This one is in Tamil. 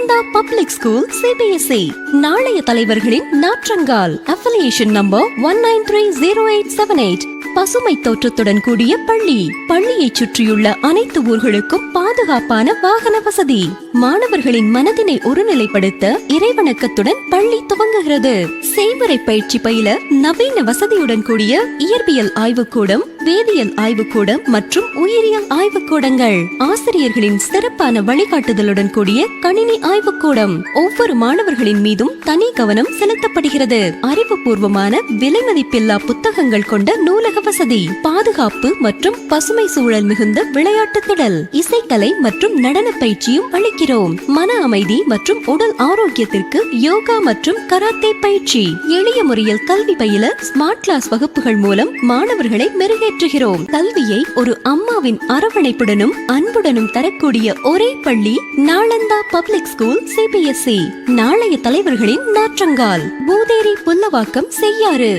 நாளந்தா பப்ளிக் ஸ்கூல் CBSE நாளைய தலைவர்களின் நாற்றங்கால். Affiliation number 19308778. பசுமை தோற்றத்துடன் கூடிய பள்ளி. பள்ளியை சுற்றியுள்ள அனைத்து ஊர்களுக்கும் பாதுகாப்பான வாகன வசதி. மாணவர்களின் மனதினை ஒருநிலைப்படுத்த இறைவணக்கத்துடன் பள்ளி துவங்குகிறது. செய்முறை பயிற்சி பயில நவீன வசதியுடன் கூடிய இயற்பியல் ஆய்வுக்கூடம், வேதியியல் ஆய்வுக்கூடம் மற்றும் உயிரியல் ஆய்வுக்கூடங்கள். ஆசிரியர்களின் சிறப்பான வழிகாட்டுதலுடன் கூடிய கணினி ஆய்வுக்கூடம். ஒவ்வொரு மாணவர்களின் மீதும் தனி கவனம் செலுத்தப்படுகிறது. அறிவுபூர்வமான விலை மதிப்பில்லா புத்தகங்கள் கொண்ட நூலக வசதி. பாதுகாப்பு மற்றும் பசுமை சூழல் மிகுந்த விளையாட்டு திடல். இசைக்கலை மற்றும் நடன பயிற்சியும் அளிக்கிறோம். மன அமைதி மற்றும் உடல் ஆரோக்கியத்திற்கு யோகா மற்றும் கராத்தே பயிற்சி. எளிய முறையில் கல்வி பயில ஸ்மார்ட் கிளாஸ் வகுப்புகள் மூலம் மாணவர்களை மெருகேற்றுகிறோம். கல்வியை ஒரு அம்மாவின் அரவணைப்புடனும் அன்புடனும் தரக்கூடிய ஒரே பள்ளி நாளந்தா பப்ளிக் ஸ்கூல் CBSE. நாளைய தலைவர்களின் நாற்றங்கால். பூதேரி புல்லவாக்கம் செய்யாறு.